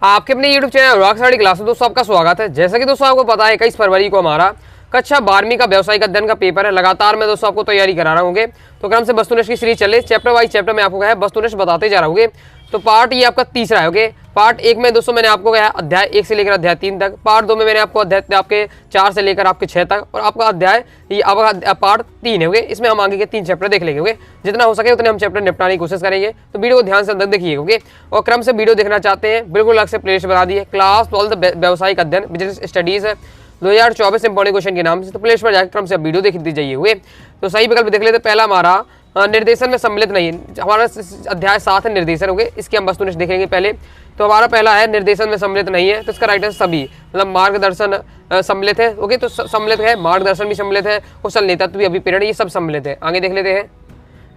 आपके अपने YouTube channel rock study class में दोस्तों आपका स्वागत है। जैसा कि दोस्तों आपको पता है 21 फरवरी को हमारा कक्षा 12वीं का व्यवसायिक अध्ययन का पेपर है। लगातार मैं दोस्तों आपको तैयारी करा रहा हूँ। तो क्रम से वस्तुनिष्ठ की सीरीज चले, चैप्टर वाइज चैप्टर में आपको कहा है वस्तुनिष्ठ बताते जा रहा हूँ। तो पार्ट ये आपका तीसरा है। पार्ट 1 में दोस्तों मैंने आपको कहा अध्याय 1 से लेकर अध्याय 3 तक। पार्ट 2 में मैंने आपको अध्याय आपके 4 से लेकर आपके 6 तक, और आपका अध्याय ये आपका पार्ट 3 है। इसमें हम आगे के 3 चैप्टर देख लेंगे। जितना हो सके उतने हम चैप्टर निपटाने की कोशिश करेंगे। तो वीडियो को ध्यान से अंदर देखिए। और क्रम से वीडियो देखना चाहते हैं बिल्कुल अलग से प्लेलिस्ट बना दी है, क्लास 12 व्यवसायिक अध्ययन बिजनेस स्टडीज है 2024 इंपॉर्टेंट क्वेश्चन के नाम से। तो प्लेलिस्ट पर जाकर क्रम से वीडियो देखते जाइए। तो सही विकल्प देख लेते। पहला हमारा निर्देशन में सम्मिलित नहीं है। हमारा अध्याय 7 है निर्देशन हो गए, इसके हम वस्तुनिष्ठ देखेंगे पहले। तो हमारा पहला है निर्देशन में सम्मिलित नहीं है, तो इसका राइट आंसर सभी मतलब मार्गदर्शन सम्मिलित है। ओके, तो सम्मिलित है, मार्गदर्शन भी सम्मिलित है, कुशल नेतृत्व भी अभिप्रेरण, ये सब सम्मिलित है। आगे देख लेते हैं।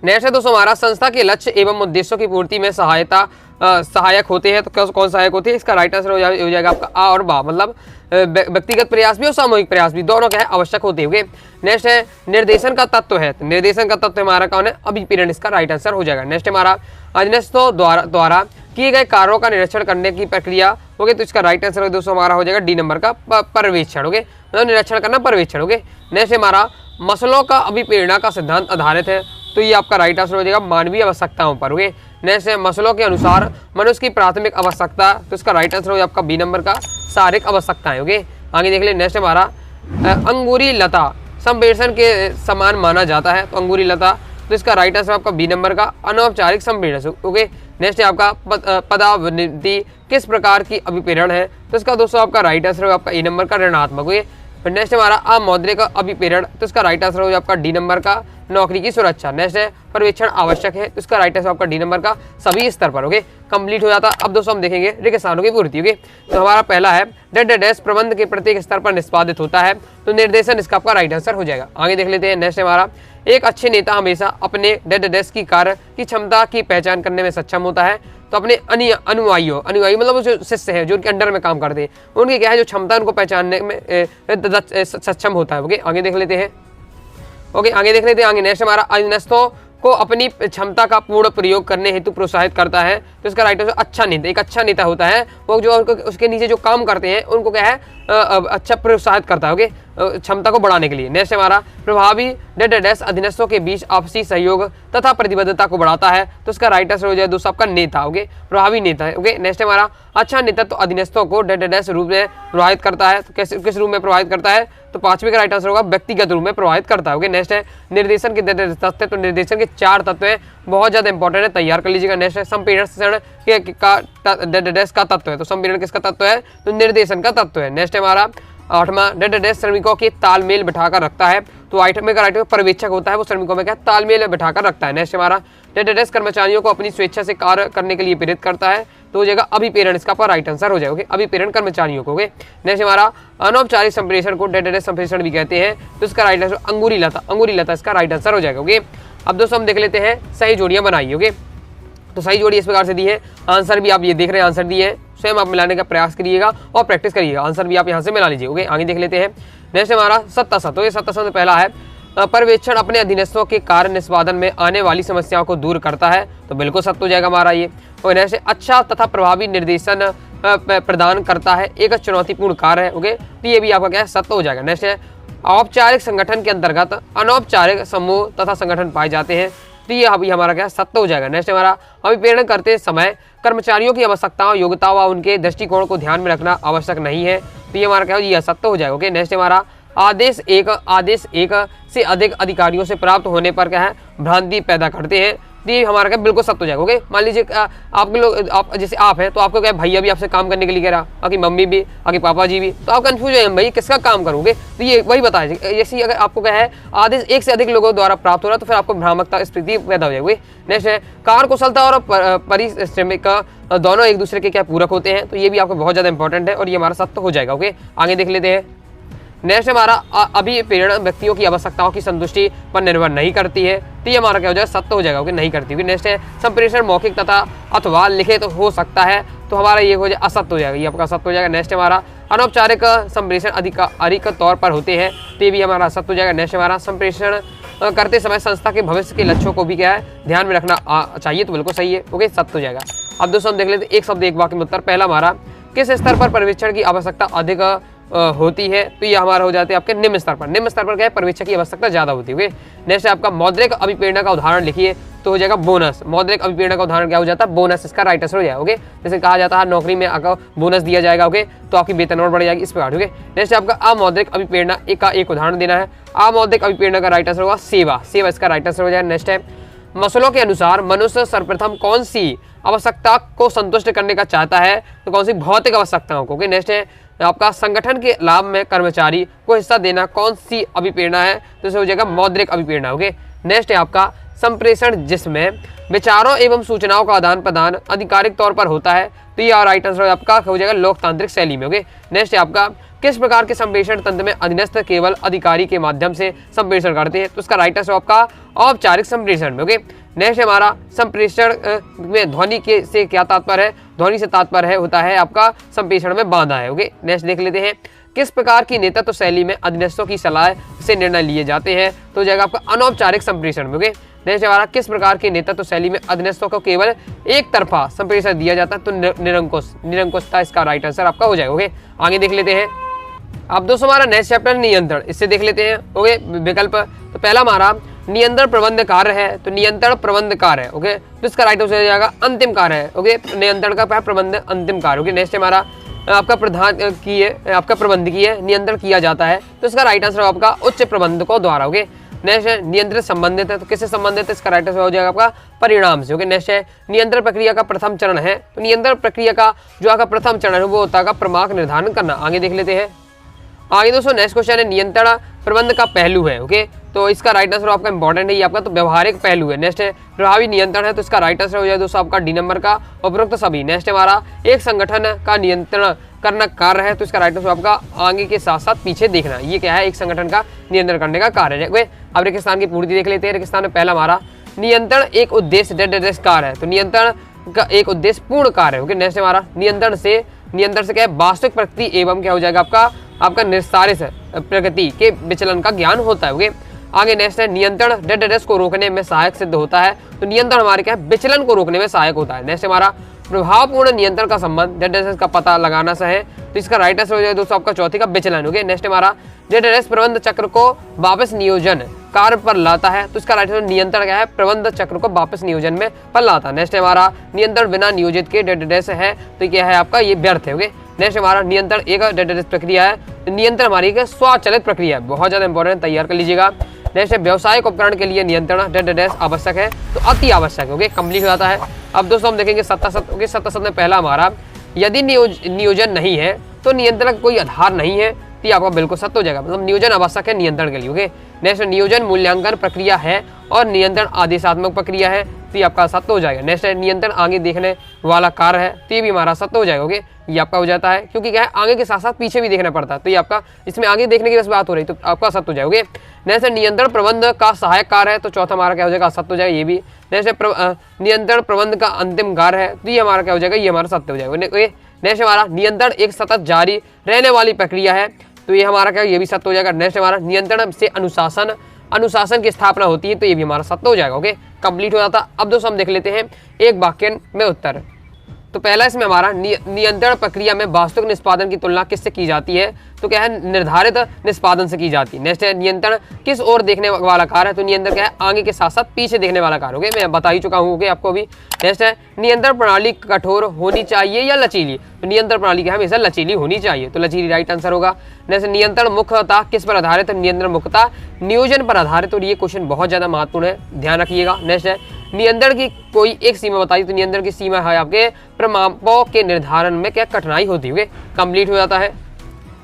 नेक्स्ट है दोस्तों हमारा संस्था के लक्ष्य एवं उद्देश्यों की पूर्ति में सहायक होते हैं। तो कौन सहायक होते हैं? इसका राइट आंसर हो जाएगा आपका आ और बा, मतलब व्यक्तिगत प्रयास भी और सामूहिक प्रयास भी, दोनों क्या है आवश्यक होते हुए। नेक्स्ट है निर्देशन का तत्व है। तो निर्देशन का तत्व हमारा कौन है? अभिप्रेरण, इसका राइट आंसर हो जाएगा। नेक्स्ट हमारा अधीनस्थों द्वारा किए गए कार्यों का निरीक्षण करने की प्रक्रिया होगी। तो इसका राइट आंसर दोस्तों हमारा हो जाएगा डी नंबर का पर्यवेक्षण होगे, मतलब निरीक्षण करना पर्यवेक्षण होगे। नेक्स्ट हमारा मसलों का अभिप्रेरणा का सिद्धांत आधारित है। तो ये आपका राइट आंसर हो जाएगा मानवीय आवश्यकताओं पर होगे। नेक्स्ट है मसलों के अनुसार मनुष्य की प्राथमिक आवश्यकता, तो इसका राइट आंसर हो जाएगा आपका बी नंबर का शारीरिक आवश्यकताएं होगे। आगे देख ले। नेक्स्ट हमारा अंगूरी लता संप्रेषण के समान माना जाता है। तो अंगूरी लता, तो इसका राइट आंसर आपका बी नंबर का अनौपचारिक संप्रेषण होगे। नेक्स्ट है आपका पदावृत्ति किस प्रकार की अभिप्रेरण है? तो इसका दोस्तों आपका राइट आंसर होगा आपका ए नंबर का ऋणात्मक होगे। फिर नेक्स्ट हमारा अमौद्रिक अभिप्रेरण, तो इसका राइट आंसर होगा आपका डी नंबर का नौकरी की सुरक्षा। नेक्स्ट है पर्यवेक्षण आवश्यक है, तो इसका राइट आंसर आपका डी नंबर का सभी स्तर पर होगे। कंप्लीट हो जाता। अब दोस्तों हम देखेंगे रिक्सानों की पूर्ति होगी। तो हमारा पहला है डैश प्रबंध के प्रत्येक स्तर पर निष्पादित होता है। तो निर्देशन इसका आपका राइट आंसर हो जाएगा। आगे देख लेते हैं। नेक्स्ट हमारा एक अच्छे नेता हमेशा अपने डैश की कार्य की क्षमता की पहचान करने में सक्षम होता है। तो अपने अनुयायी मतलब जो शिष्य हैं जो उनके अंडर में काम करते हैं, उनकी क्या है जो क्षमता उनको पहचानने में सक्षम होता है। ओके, आगे देख लेते हैं। आगे नेक्स्ट हमारा अधीनस्थों को अपनी क्षमता का पूर्ण प्रयोग करने हेतु प्रोत्साहित करता है। तो इसका राइट आंसर अच्छा नेता, एक अच्छा नेता होता है वो जो उसके नीचे जो काम करते हैं उनको क्या है अच्छा प्रोत्साहित करता है। ओके, क्षमता को बढ़ाने के लिए। नेक्स्ट हमारा प्रभावी डैश अधीनस्थों के बीच आपसी सहयोग तथा प्रतिबद्धता को बढ़ाता है। तो इसका राइट आंसर हो जाए दोस्तों आपका नेता। ओके, प्रभावी नेता है। ओके, नेक्स्ट हमारा अच्छा नेतृत्व तो अधीनस्थों को डैश रूप में प्रभावित करता है। तो किस रूप में प्रभावित करता है? तो 5वें का राइट आंसर होगा व्यक्तिगत रूप में प्रभावित करता है। ओके, नेक्स्ट है निर्देशन के तत्व। तो निर्देशन के 4 तत्व हैं, बहुत ज्यादा इंपॉर्टेंट है, तैयार कर लीजिएगा। नेक्स्ट है संप्रेषण का तत्व है। तो संप्रेषण किसका तत्व है? तो निर्देशन का तत्व है। नेक्स्ट हमारा 8वां डैश श्रमिकों के तालमेल बिठाकर रखता है। तो 8वें का राइट पर्यवेक्षक होता है, वो श्रमिकों में क्या तालमेल बिठाकर रखता है। नेक्स्ट हमारा डैश कर्मचारियों को अपनी स्वेच्छा से कार्य करने के लिए प्रेरित करता है। तो हो जाएगा अभिप्रेरण, इसका पर राइट आंसर हो जाएगा। अभिप्रेरण कर्मचारियों को। नेक्स्ट हमारा अनौपचारिक संप्रेषण को डैश संप्रेषण भी कहते हैं। तो इसका राइट आंसर अंगूरी लता इसका राइट आंसर हो जाएगा। ओके, अब दोस्तों हम देख लेते हैं सही जोड़ियां बनाइए। ओके, तो सही जोड़ी इस प्रकार से दी है। आंसर भी आप ये देख रहे हैं, आंसर दिए हैं, स्वयं आप मिलाने का प्रयास करिएगा और प्रैक्टिस करिएगा। आंसर भी आप यहाँ से मिला लीजिए। ओके, आगे देख लेते हैं। नेक्स्ट हमारा सत्ता ये सत्ता में पहला है पर्यवेक्षण अपने अधीनस्थों के कार्य निष्पादन में आने वाली समस्याओं को दूर करता है। तो बिल्कुल सत्य हो जाएगा हमारा ये। और नेक्स्ट अच्छा तथा प्रभावी निर्देशन प्रदान करता है, एक चुनौतीपूर्ण कार्य है। ओके, तो ये भी आपका क्या है सत्य हो जाएगा। नेक्स्ट है औपचारिक संगठन के अंतर्गत अनौपचारिक समूह तथा संगठन पाए जाते हैं। तो ये अभी हमारा क्या सत्य हो जाएगा। नेक्स्ट हमारा अभिप्रेरण करते समय कर्मचारियों की आवश्यकताओं योग्यता व उनके दृष्टिकोण को ध्यान में रखना आवश्यक नहीं है। तो ये हमारा क्या ये सत्य हो जाएगा। ओके, नेक्स्ट हमारा आदेश एक से अधिक अधिकारियों से प्राप्त होने पर क्या है भ्रांति पैदा करते हैं। तो ये हमारा क्या बिल्कुल सत्य हो जाएगा। ओके, मान लीजिए आपके लोग आप जैसे आप हैं तो आपको क्या भैया भी आपसे काम करने के लिए कह रहा, आपकी मम्मी भी, आपके पापा जी भी, तो आप कंफ्यूज है भाई किसका काम करोगे। तो ये वही बताइए, जैसे अगर आपको क्या है आदेश एक से अधिक लोगों द्वारा प्राप्त हो रहा तो फिर आपको भ्रामकता स्थिति पैदा हो जाएगी। नेक्स्ट है कार्य कुशलता और परिश्रमिक दोनों एक दूसरे के क्या पूरक होते हैं। तो ये भी आपको बहुत ज्यादा इंपॉर्टेंट है और ये हमारा सत्य हो जाएगा। ओके, आगे देख लेते हैं। नेक्स्ट हमारा अभिप्रेरण व्यक्तियों की आवश्यकताओं की संतुष्टि पर निर्भर नहीं करती है। तो ये हमारा क्या हो जाएगा सत्य हो जाएगा। ओके, नहीं करती हुई। नेक्स्ट है संप्रेषण मौखिक तथा अथवा लिखित तो हो सकता है। तो हमारा ये हो जाए असत्य हो जाएगा, ये आपका सत्य हो जाएगा। नेक्स्ट हमारा अनौपचारिक संप्रेषण अधिकारिक तौर पर होते हैं। तो ये भी हमारा सत्य हो जाएगा। नेक्स्ट हमारा संप्रेषण करते समय संस्था के भविष्य के लक्ष्यों को भी क्या है ध्यान में रखना चाहिए। तो बिल्कुल सही है। ओके, सत्य हो जाएगा। अब दोस्तों हम देख लेते एक शब्द एक वाक्य में उत्तर। पहला हमारा किस स्तर पर पर्यवेक्षण की आवश्यकता अधिक होती है, तो ये हमारा हो जाते हैं आपके निम्न स्तर पर। निम्न स्तर पर क्या है, पर्यवेक्षण की आवश्यकता ज्यादा होती है। नेक्स्ट है आपका मौद्रिक अभिप्रेरणा का उदाहरण लिखिए, तो हो जाएगा बोनस। मौद्रिक अभिप्रेरणा का उदाहरण क्या हो जाता है, बोनस, इसका राइट आंसर हो जाएगा। ओके, जैसे कहा जाता है नौकरी में अगर बोनस दिया जाएगा, ओके, तो आपकी वेतन और बढ़ जाएगी, इस प्रकार। ओके, नेक्स्ट आपका अमौद्रिक अभिप्रेरणा का एक उदाहरण देना है। अमौद्रिक अभिप्रेरणा का राइट आंसर होगा सेवा। सेवा इसका राइट आंसर हो जाएगा। नेक्स्ट है मसलों के अनुसार मनुष्य सर्वप्रथम कौन सी आवश्यकता को संतुष्ट करने का चाहता है, तो कौन सी भौतिक आवश्यकताओं को। ओके, नेक्स्ट है आपका संगठन के लाभ में कर्मचारी को हिस्सा देना कौन सी अभिप्रेरणा है, तो इसे हो जाएगा मौद्रिक अभिप्रेरणा। ओके, नेक्स्ट है आपका संप्रेषण, जिसमें विचारों एवं सूचनाओं का आदान प्रदान आधिकारिक तौर पर होता है, तो ये राइट आंसर आपका हो जाएगा लोकतांत्रिक शैली में। ओके, नेक्स्ट है आपका किस प्रकार के संप्रेषण तंत्र में अधीनस्थ केवल अधिकारी के माध्यम से संप्रेषण करते हैं, तो उसका राइट आंसर आपका औपचारिक संप्रेषण में। ओके, नेक्स्ट हमारा संप्रेषण में ध्वनि के से क्या तात्पर्य है, ध्वनि से तात्पर्य है होता है आपका संप्रेषण में बाधा है। ओके, नेक्स्ट देख लेते हैं किस प्रकार की नेतृत्व शैली में अधीनस्थों की सलाह से निर्णय लिए जाते हैं, तो हो जाएगा आपका अनौपचारिक संप्रेषण में। ओके, नेक्स्ट हमारा किस प्रकार की नेतृत्व शैली में अधीनस्थों को केवल एक तरफा संप्रेषण दिया जाता है, तो निरंकुश, निरंकुशता इसका राइट आंसर आपका हो जाएगा। ओके, आगे देख लेते हैं। अब दोस्तों हमारा नेक्स्ट चैप्टर नियंत्रण, इससे देख लेते हैं। ओके, विकल्प, तो पहला हमारा नियंत्रण प्रबंध कार्य है, तो नियंत्रण प्रबंध कार्य है। ओके, तो इसका राइट आंसर हो जाएगा अंतिम कार्य है। ओके, नियंत्रण का प्रबंध अंतिम कार्य। ओके, नेक्स्ट हमारा आपका प्रधान की है, आपका प्रबंधकीय नियंत्रण किया जाता है, तो इसका राइट आंसर आपका उच्च प्रबंधकों द्वारा। ओके, नेक्स्ट है नियंत्रण संबंधित है, तो किससे संबंधित है, इसका राइट आंसर हो जाएगा आपका परिणाम से। ओके, नेक्स्ट है नियंत्रण प्रक्रिया का प्रथम चरण है, तो नियंत्रण प्रक्रिया का जो आपका प्रथम चरण है वो होता है प्रमाण निर्धारण करना। आगे देख लेते हैं। आगे दोस्तों नेक्स्ट क्वेश्चन है नियंत्रण प्रबंध का पहलू है। ओके, तो इसका राइट आंसर आपका इंपॉर्टेंट है, ये आपका तो व्यवहारिक पहलू है। नेक्स्ट है प्रभावी नियंत्रण है, तो इसका राइट आंसर हो जाए दोस्तों आपका डी नंबर का उपरोक्त सभी। नेक्स्ट हमारा एक संगठन का नियंत्रण करना कार्य है, तो इसका राइट आंसर आपका आगे के साथ साथ पीछे देखना, ये क्या है, एक संगठन का नियंत्रण करने का कार्य है। अब रेगिस्तान की पूर्ति देख लेते हैं। रेगिस्तान में पहला हमारा नियंत्रण एक उद्देश्य कार्य है, तो नियंत्रण का एक उद्देश्य पूर्ण कार्य है। ओके, नेक्स्ट हमारा नियंत्रण से क्या है, वास्तविक प्रकृति एवं क्या हो जाएगा आपका निर्धारित प्रगति के विचलन का ज्ञान होता है। ओके, आगे नेक्स्ट है नियंत्रण डेड को रोकने में सहायक सिद्ध होता है, तो नियंत्रण हमारे क्या है, विचलन को रोकने में सहायक होता है। नेक्स्ट हमारा प्रभावपूर्ण नियंत्रण का संबंध डेड का पता लगाना से है, तो इसका राइट आंसर हो जाएगा दोस्तों आपका चौथी का विचलन। ओके, नेक्स्ट हमारा डेड प्रबंध चक्र को वापस नियोजन कार्य पर लाता है, तो इसका राइट आंसर नियंत्रण क्या है, प्रबंध चक्र को वापस नियोजन में पर लाता है। नेक्स्ट हमारा नियंत्रण बिना नियोजित के डेड है, तो क्या है आपका ये व्यर्थ है। ओके, नेक्स्ट हमारा नियंत्रण एक डेड प्रक्रिया है, नियंत्रण हमारी एक स्वचालित प्रक्रिया है, बहुत ज्यादा इंपॉर्टेंट, तैयार कर लीजिएगा। नेक्स्ट है व्यावसायिक उपकरण के लिए नियंत्रण डेड आवश्यक है, तो अति आवश्यक है। ओके, कंप्लीट हो जाता है। अब दोस्तों हम देखेंगे सत्तासत। ओके, सत्तासत में पहला हमारा यदि नियोजन नहीं है तो नियंत्रण का कोई आधार नहीं है, तो ये आपका बिल्कुल सत्य हो जाएगा, मतलब नियोजन आवश्यक है नियंत्रण के लिए। ओके, नेक्स्ट नियोजन मूल्यांकन प्रक्रिया है और नियंत्रण आदेशात्मक प्रक्रिया है, तो ये आपका सत्य हो जाएगा। नेक्स्ट है नियंत्रण आगे देखने वाला कार्य है, तो ये भी हमारा सत्य हो जाएगा। ओके, ये आपका हो जाता है, क्योंकि क्या है आगे के साथ साथ पीछे भी देखना पड़ता है, तो ये आपका इसमें आगे देखने की बस बात हो रही, तो आपका सत्य हो जाएगा। ओके, नेक्स्ट नियंत्रण प्रबंध का सहायक कार्य है, तो चौथा हमारा क्या हो जाएगा, सत्य हो जाएगा ये भी। नेक्स्ट नियंत्रण प्रबंध का अंतिम कार्य है, तो ये हमारा क्या हो जाएगा, ये हमारा सत्य हो जाएगा। नेक्स्ट हमारा नियंत्रण एक सतत जारी रहने वाली प्रक्रिया है, तो ये हमारा क्या, ये भी सत्य हो जाएगा। नेक्स्ट हमारा नियंत्रण से अनुशासन की स्थापना होती है, तो ये भी हमारा सत्य हो जाएगा। ओके, कंप्लीट हो जाता। अब दोस्तों हम देख लेते हैं एक वाक्य में उत्तर। तो पहला इसमें हमारा नियंत्रण प्रक्रिया में वास्तविक निष्पादन की तुलना किससे की जाती है, तो क्या है, निर्धारित निष्पादन से की जाती है। नेक्स्ट है नियंत्रण किस ओर देखने वाला कार्य है, तो नियंत्रण क्या है, आगे के साथ साथ पीछे देखने वाला कार्य। ओके, मैं बता ही चुका हूँ ओके आपको भी। नेक्स्ट है नियंत्रण प्रणाली कठोर होनी चाहिए या लचीली, तो नियंत्रण प्रणाली क्या है, हमेशा लचीली होनी चाहिए, तो लचीली राइट आंसर होगा। नेक्स्ट नियंत्रण मुख्यतः किस पर आधारित है, नियंत्रण मुख्यतः नियोजन पर आधारित, और ये क्वेश्चन बहुत ज्यादा महत्वपूर्ण है, ध्यान रखिएगा। नेक्स्ट है नियंत्रण की कोई एक सीमा बताइए, तो नियंत्रण की सीमा है आपके प्रमापों के निर्धारण में क्या कठिनाई होती है। कंप्लीट हो जाता है।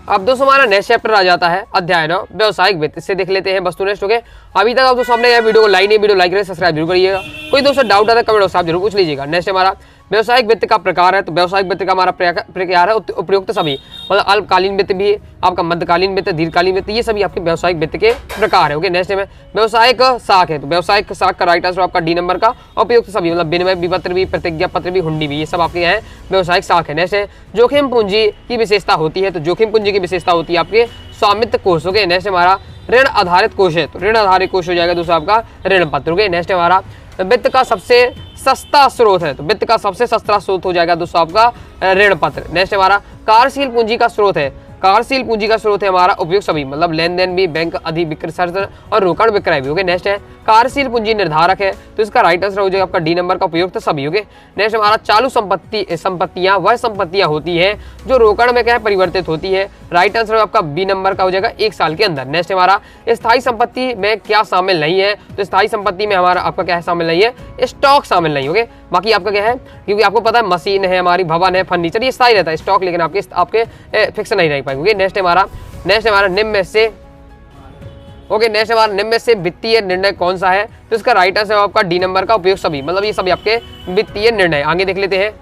अब दोस्तों हमारा नेक्स्ट चैप्टर आ जाता है अध्याय 9 व्यावसायिक वित्त, इससे देख लेते हैं वस्तुनिष्ठ। ओके, अभी तक आप दोस्तों हमने यह वीडियो को लाइक नहीं, वीडियो लाइक करें, सब्सक्राइब जरूर करिएगा। कोई दोस्तों डाउट आता है कमेंट बॉक्स आप जरूर पूछ लीजिएगा। नेक्स्ट हमारा व्यवसायिक वित्त का प्रकार है, तो व्यवसायिक वित्त का हमारा प्रकार है उपयुक्त सभी, मतलब अल्पकालीन वित्त भी, आपका मध्यकालीन वित्त, दीर्घकालीन वित्त, ये सभी आपके व्यवसायिक वित्त के प्रकार है। ओके, नेक्स्ट में व्यवसायिक साख है, तो व्यवसायिक साख का राइट आंसर आपका डी नंबर का उपयुक्त सभी, मतलब विनिमय विपत्र भी, प्रतिज्ञा पत्र भी, हुंडी भी, ये सब आपके यहाँ व्यवसायिक साख है। नेक्स्ट है जोखिम पूंजी की विशेषता होती है, तो जोखिम पूंजी की विशेषता होती है आपके स्वामित्व कोष। ओके, नेक्स्ट हमारा ऋण आधारित कोष है, तो ऋण आधारित कोष हो जाएगा दूसरा आपका ऋण पत्र। ओके, नेक्स्ट हमारा वित्त का सबसे सस्ता स्रोत है, तो वित्त का सबसे सस्ता स्रोत हो जाएगा दोस्तों आपका ऋण पत्र। नेक्स्ट हमारा कार्यशील पूंजी का स्रोत है, कार्यशील पूंजी का स्रोत है हमारा उपयोग सभी, मतलब लेन देन भी, बैंक अधिविक्रय और रोकड़ विक्रय भी। ओके, नेक्स्ट है कार्यशील पूंजी निर्धारक है, तो इसका राइट आंसर हो जाएगा आपका डी नंबर का उपयोग तो सभी। ओके, नेक्स्ट हमारा चालू संपत्तियां वह संपत्तियां होती है जो रोकड़ में क्या है परिवर्तित होती है, राइट आंसर आपका बी नंबर का हो जाएगा 1 साल के अंदर। नेक्स्ट हमारा स्थायी संपत्ति में क्या शामिल नहीं है, तो स्थायी संपत्ति में हमारा आपका क्या है शामिल नहीं है, स्टॉक शामिल नहीं। ओके, बाकी आपका क्या है, क्योंकि आपको पता है मशीन है हमारी, भवन है, फर्नीचर, ये स्थायी रहता है स्टॉक, लेकिन आपके फिक्स नहीं रह पाएंगे। नेक्स्ट हमारा निम्न में से ओके, नेक्स्ट हमारा निम्न में से वित्तीय निर्णय कौन सा है, तो इसका राइट आंसर आपका डी नंबर का उपयोग सभी, मतलब ये सभी आपके वित्तीय निर्णय। आगे देख लेते हैं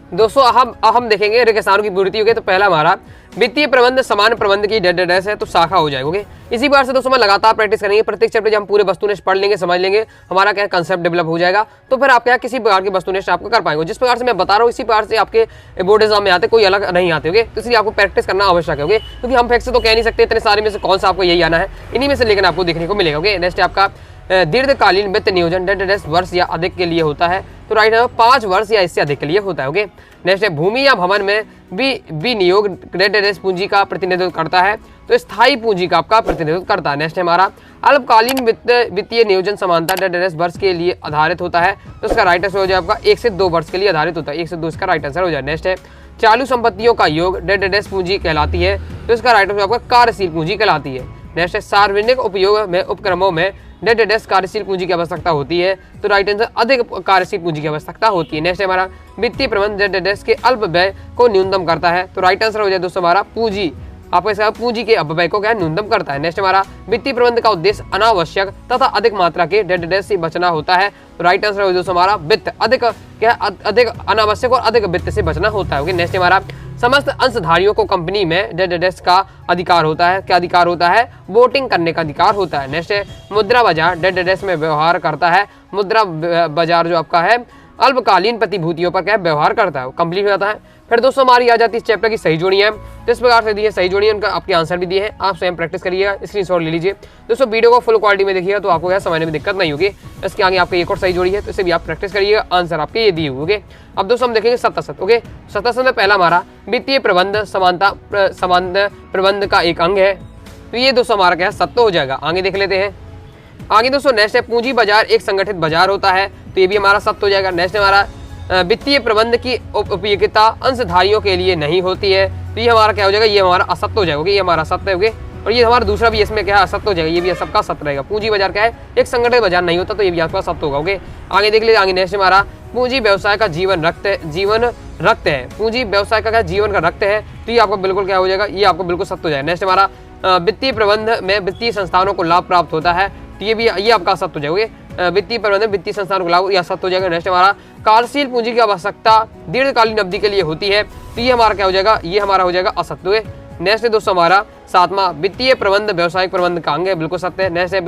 दोस्तों, हम देखेंगे ऋण किसानों की पूर्ति हो गई, तो पहला हमारा वित्तीय प्रबंध समान प्रबंध की डेस है, तो शाखा हो जाएगा। इसी बार से दोस्तों मैं लगातार प्रैक्टिस करेंगे, प्रत्येक चैप्टर जब हम पूरे वस्तुनिष्ठ पढ़ लेंगे, समझ लेंगे, हमारा क्या कंसेप्ट डेवलप हो जाएगा, तो फिर आप क्या किसी प्रकार की वस्तुनिष्ठ आपको कर पाएंगे। जिस प्रकार से मैं बता रहा हूँ इसी प्रकार से आपके बोर्ड एग्जाम में आते, कोई अलग नहीं आते। ओके, तो इसलिए आपको प्रैक्टिस करना आवश्यक है। क्योंकि हम फैक्ट से तो कह नहीं सकते इतने सारे में से कौन सा आपको यही आना है, इन्हीं में से लेकिन आपको देखने को मिलेगा। ओके, नेक्स्ट आपका दीर्घकालीन वित्त नियोजन डेस वर्ष या अधिक के लिए होता है, तो राइट है 5 वर्ष या इससे अधिक के लिए होता है। ओके, नेक्स्ट है भूमि या भवन में विनियोग डेस पूंजी का प्रतिनिधित्व करता है, तो स्थायी पूंजी का आपका प्रतिनिधित्व करता है। नेक्स्ट है हमारा अल्पकालीन वित्तीय नियोजन समानता डेस वर्ष के लिए आधारित होता है, तो इसका राइट आंसर हो जाए आपका 1 से 2 वर्ष के लिए आधारित होता है, 1 से 2 इसका राइट आंसर हो जाए। नेक्स्ट है चालू संपत्तियों का योग डेस पूंजी कहलाती है, तो इसका राइट आंसर आपका कार्यशील पूंजी कहलाती है। नेक्स्ट है सार्वजनिक उपयोग में उपक्रमों में डेस कार्यशील पूंजी की आवश्यकता होती है, तो राइट आंसर अधिक कार्यशील पूंजी की आवश्यकता होती है। नेक्स्ट है हमारा वित्तीय प्रबंध डेस के अल्प व्यय को न्यूनतम करता है, तो राइट आंसर हो जाए दोस्तों हमारा पूंजी, आपको इसका पूंजी के अपव्यय को क्या न्यूनतम करता है। नेक्स्ट हमारा वित्तीय प्रबंध का उद्देश्य अनावश्यक तथा अधिक मात्रा के डेस से बचना होता है, तो राइट आंसर हो दोस्तों हमारा वित्त अधिक क्या अधिक अनावश्यक और अधिक वित्त से बचना होता है। नेक्स्ट हमारा समस्त अंशधारियों को कंपनी में डेस का अधिकार होता है, क्या अधिकार होता है, वोटिंग करने का अधिकार होता है। नेक्स्ट है मुद्रा बाजार डेस में व्यवहार करता है, मुद्रा बाजार जो आपका है अल्पकालीन प्रतिभूतियों पर क्या व्यवहार करता है, वो कंप्लीट हो जाता है। फिर दोस्तों हमारी आ जाती है इस चैप्टर की सही जोड़ियां, जिस प्रकार से दी है सही जोड़ियां, उनका आपके आंसर भी दिए हैं, आप स्वयं प्रैक्टिस करिएगा, स्क्रीनशॉट ले लीजिए दोस्तों। वीडियो को फुल क्वालिटी में देखिएगा तो आपको क्या समझने में दिक्कत नहीं होगी। इसके आगे आपकी एक और सही जोड़ी है, तो इसे भी आप प्रैक्टिस करिएगा, आंसर आपके ये दिए हुए। अब दोस्तों हम देखेंगे सत्तासत। ओके, सत्तासत में पहला हमारा वित्तीय प्रबंध समान प्रबंध का एक अंग है, तो ये दोस्तों हमारा क्या है सत्य हो जाएगा। आगे देख लेते हैं। आगे दोस्तों नेक्स्ट है पूंजी बाजार एक संगठित बाजार होता है, तो ये भी हमारा सत्य हो जाएगा। नेक्स्ट हमारा वित्तीय प्रबंध की उपयोगिता अंशधारियों के लिए नहीं होती है, तो ये हमारा क्या हो जाएगा, ये हमारा असत्य हो जाएगा। ये हमारा सत्य हो गया, और ये हमारा दूसरा भी इसमें क्या है असत्य हो जाएगा, ये भी सबका सत्य रहेगा। पूंजी बाजार क्या है एक संगठित बाजार नहीं होता, तो ये भी आपका सत्य होगा। ओके, आगे देख लीजिए। आगे नेक्स्ट हमारा पूंजी व्यवसाय का जीवन रक्त है, पूंजी व्यवसाय का क्या जीवन का रक्त है, तो ये आपको बिल्कुल क्या हो जाएगा, ये आपको बिल्कुल सत्य हो जाएगा। नेक्स्ट हमारा वित्तीय प्रबंध में वित्तीय संस्थानों को लाभ प्राप्त होता है, तो ये आपका सत्य हो जाएगा। वित्तीय प्रबंधन वित्तीय संस्थान को लाभ, यह सत्य हो जाएगा। नेक्स्ट हमारा कार्यशील पूंजी की आवश्यकता दीर्घकालीन अवधि के लिए होती है, तो ये हमारा क्या हो जाएगा, ये हमारा हो जाएगा असत्य। नेक्स्ट दोस्तों हमारा सातवां वित्तीय प्रबंध व्यावसायिक प्रबंध का अंग है, बिल्कुल सत्य है। नेक्स्ट है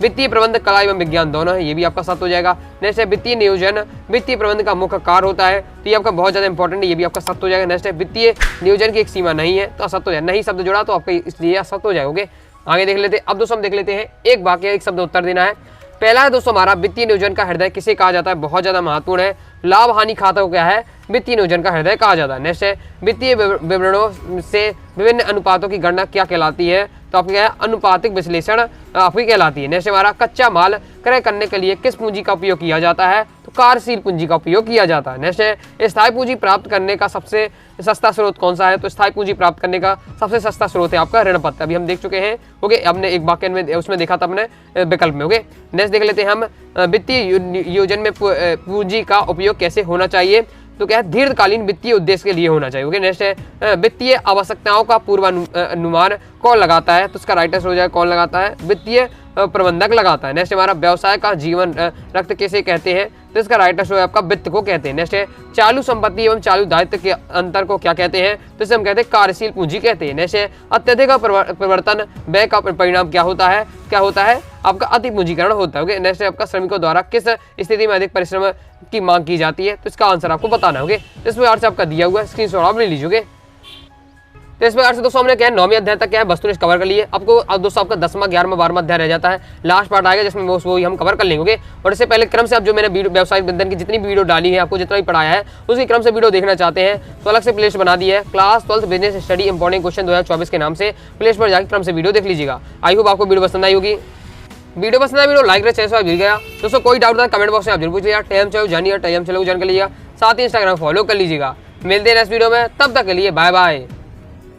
वित्तीय प्रबंध कला एवं विज्ञान दोनों है, ये भी आपका सत्य हो जाएगा। नेक्स्ट है वित्तीय नियोजन वित्तीय प्रबंध का मुख्य कार्य होता है, तो ये आपका बहुत ज्यादा इंपॉर्टेंट है, ये भी आपका सत्य हो जाएगा। नेक्स्ट है वित्तीय नियोजन की एक सीमा नहीं है, तो असत्य हो जाएगा, नहीं शब्द जुड़ा तो आपका इसलिए असत्य हो जाएगा। आगे देख लेते हैं। अब दोस्तों हम देख लेते हैं एक वाक्य एक शब्द उत्तर देना है। पहला है दोस्तों हमारा वित्तीय नियोजन का हृदय किसे कहा जाता है, बहुत ज्यादा महत्वपूर्ण है। लाभ हानि खाता को क्या है, वित्तीय नियोजन का हृदय कहा जाता है। नेक्स्ट है वित्तीय विवरणों से विभिन्न अनुपातों की गणना क्या कहलाती है, तो आपकी क्या है अनुपातिक विश्लेषण आपकी कहलाती है। नेक्स्ट हमारा कच्चा माल क्रय करने के लिए किस पूंजी का उपयोग किया जाता है, तो कार्यशील पूंजी का उपयोग किया जाता है। नेक्स्ट है स्थायी पूंजी प्राप्त करने का सबसे सस्ता स्रोत कौन सा है, तो स्थायी पूंजी प्राप्त करने का सबसे सस्ता स्रोत है आपका ऋण पत्र, अभी हम देख चुके हैं। ओके, हमने एक वाक्य में उसमें देखा था अपने विकल्प में। ओके, नेक्स्ट देख लेते हैं हम वित्तीय नियोजन में पूंजी का उपयोग कैसे होना चाहिए, तो क्या है दीर्घकालीन वित्तीय उद्देश्य के लिए होना चाहिए। ओके, नेक्स्ट है वित्तीय आवश्यकताओं का पूर्वानुमान कौन लगाता है, तो इसका राइट आंसर हो जाएगा कौन लगाता है, वित्तीय प्रबंधक लगाता है। नेक्स्ट हमारा व्यवसाय का जीवन रक्त किसे कहते हैं, तो इसका राइट आंसर है आपका वित्त को कहते हैं। नेक्स्ट है चालू संपत्ति एवं चालू दायित्व के अंतर को क्या कहते हैं, तो इसे हम कहते हैं कार्यशील पूंजी कहते हैं। नेक्स्ट है अत्यधिक परिवर्तन व्यय का परिणाम क्या होता है आपका अति पूंजीकरण होता है। ओके, नेक्स्ट है आपका श्रमिकों द्वारा किस स्थिति में अधिक परिश्रम की मांग की जाती है, तो इसका आंसर आपको बताना होगा। इस प्रकार से आपका दिया हुआ स्क्रीनशॉट आप ले लीजिए। तो इस प्रकार से दोस्तों हमने क्या है 9वीं अध्याय तक क्या है वस्तुनिष्ठ कवर कर लिए। अब दोस्तों आपका 10वां 11वां 12वां अध्याय रह जाता है, लास्ट पार्ट आएगा जिसमें वो हम कवर कर लेंगे। और इससे पहले क्रम से अब जो मैंने व्यवसायिक बंधन की जितनी भी वीडियो डाली है, आपको जितना भी पढ़ाया है उसकी क्रम से वीडियो देखना चाहते हैं तो अलग से प्लेलिस्ट बना दी है, class 12th business study important question 2024 के नाम से प्लेलिस्ट पर जाकर क्रम से वीडियो देख लीजिएगा। आई होप आपको वीडियो पसंद आई होगी। वीडियो पसंद आया वीडियो लाइक करें, चैनल मिल गया दोस्तों, कोई डाउट था कमेंट बॉक्स में आप जरूर पूछ लीजिएगा। टाइम चलो जानिए, टाइम चलो जान कर लीजिएगा, साथ ही इंस्टाग्राम फॉलो कर लीजिएगा। मिलते हैं नेक्स्ट वीडियो में, तब तक के लिए बाय बाय।